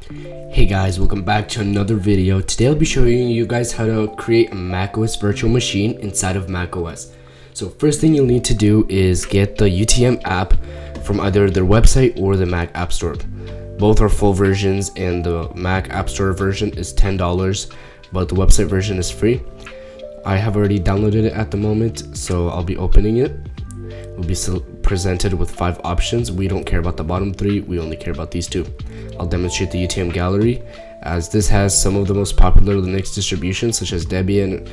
Hey guys, welcome back to another video. Today I'll be showing you guys how to create a macOS virtual machine inside of macOS. So first thing you'll need to do is get the UTM app from either their website or the Mac App Store. Both are full versions and the Mac App Store version is $10, but the website version is free. I have already downloaded it at the moment, so I'll be opening it. We'll be presented with 5 options. We don't care about the bottom 3, we only care about these 2. I'll demonstrate the UTM gallery, as this has some of the most popular Linux distributions such as Debian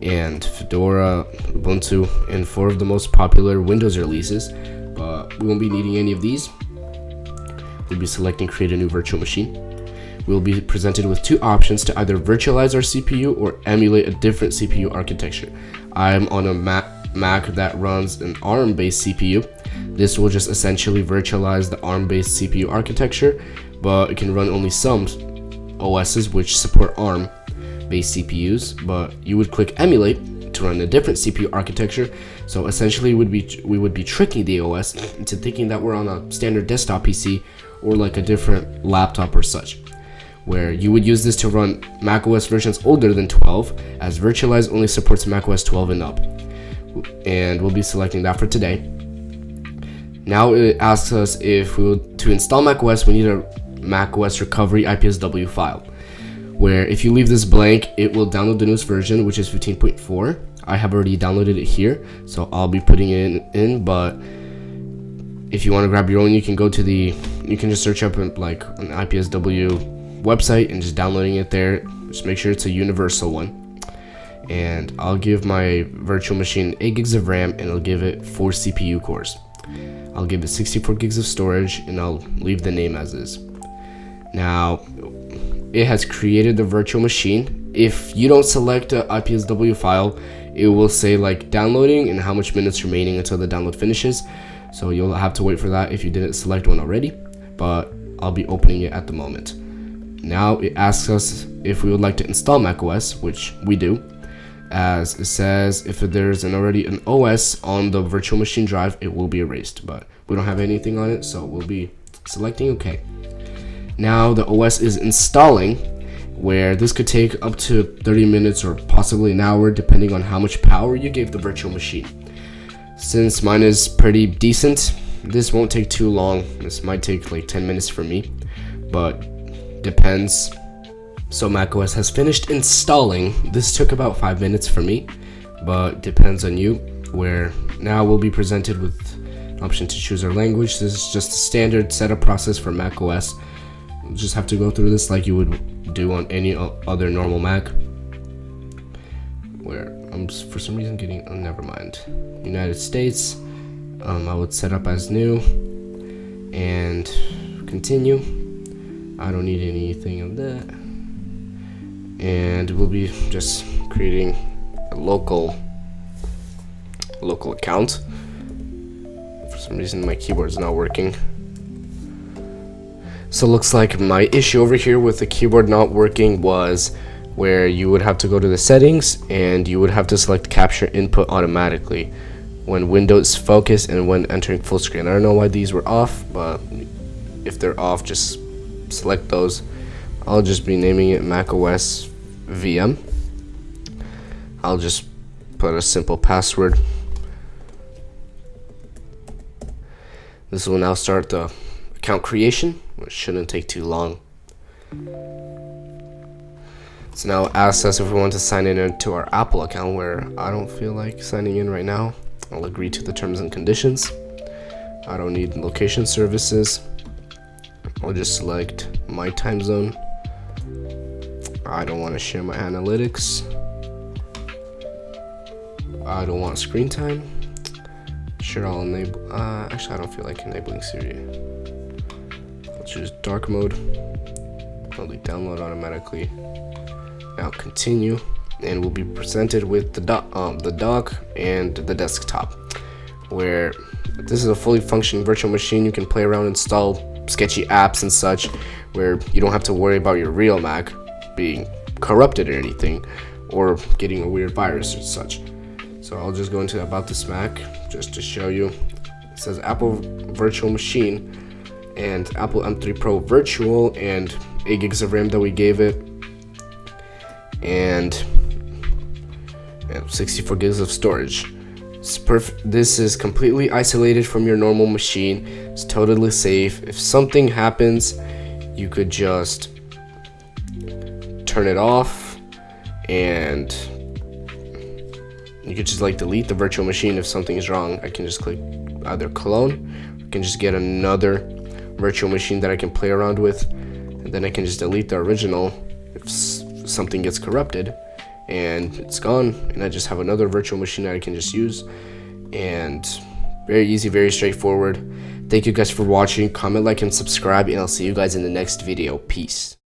and Fedora, Ubuntu, and 4 of the most popular Windows releases, but we won't be needing any of these. We'll be selecting create a new virtual machine. We'll be presented with 2 options to either virtualize our CPU or emulate a different CPU architecture. I'm on a Mac that runs an ARM-based CPU. This will just essentially virtualize the ARM-based CPU architecture, but it can run only some OSs which support ARM-based CPUs, but you would click emulate to run a different CPU architecture. So essentially we would be tricking the OS into thinking that we're on a standard desktop PC or like a different laptop or such, where you would use this to run macOS versions older than 12, as virtualize only supports macOS 12 and up. And we'll be selecting that for today. Now it asks us if to install macOS, we need a macOS recovery IPSW file, where if you leave this blank, it will download the newest version, which is 15.4. I have already downloaded it here, so I'll be putting it in, but if you want to grab your own, you can just search up like an IPSW website and just downloading it there. Just make sure it's a universal one. And I'll give my virtual machine 8 gigs of RAM, and I'll give it 4 CPU cores. I'll give it 64 gigs of storage, and I'll leave the name as is. Now, it has created the virtual machine. If you don't select a IPSW file, it will say like downloading and how much minutes remaining until the download finishes. So you'll have to wait for that if you didn't select one already, but I'll be opening it at the moment. Now it asks us if we would like to install macOS, which we do, as it says if there's already an OS on the virtual machine drive, it will be erased, but we don't have anything on it, so we'll be selecting OK. Now the OS is installing, where this could take up to 30 minutes or possibly an hour depending on how much power you gave the virtual machine. Since mine is pretty decent, this won't take too long. This might take like 10 minutes for me, but depends. So macOS has finished installing. This took about 5 minutes for me, but depends on you, where now we'll be presented with an option to choose our language. This is just a standard setup process for macOS. You just have to go through this like you would do on any other normal Mac, where I'm for some reason getting, never mind, United States. I would set up as new and continue. I don't need anything of that. And we'll be just creating a local account. For some reason my keyboard's not working. So looks like my issue over here with the keyboard not working was where you would have to go to the settings and you would have to select capture input automatically when Windows focus and when entering full screen. I don't know why these were off, but if they're off, just select those. I'll just be naming it macOS VM. I'll just put a simple password. This will now start the account creation, which shouldn't take too long. So now it asks us if we want to sign in into our Apple account, where I don't feel like signing in right now. I'll agree to the terms and conditions. I don't need location services. I'll just select my time zone. I don't want to share my analytics. I don't want screen time. Sure, I'll enable. Actually, I don't feel like enabling Siri. I'll choose dark mode. I'll download automatically. Now continue, and we'll be presented with the dock and the desktop, where this is a fully functioning virtual machine. You can play around, install sketchy apps and such, where you don't have to worry about your real Mac being corrupted or anything, or getting a weird virus or such. So I'll just go into about this Mac just to show you. It says Apple Virtual Machine, and Apple M3 Pro Virtual, and 8 gigs of RAM that we gave it, and 64 gigs of storage. It's perfect. This is completely isolated from your normal machine. It's totally safe. If something happens, you could just turn it off, and you could just like delete the virtual machine if something is wrong. I can just click either clone, I can just get another virtual machine that I can play around with, and then I can just delete the original if something gets corrupted, and it's gone, and I just have another virtual machine that I can just use. And very easy, very straightforward. Thank you guys for watching. Comment, like, and subscribe, and I'll see you guys in the next video. Peace.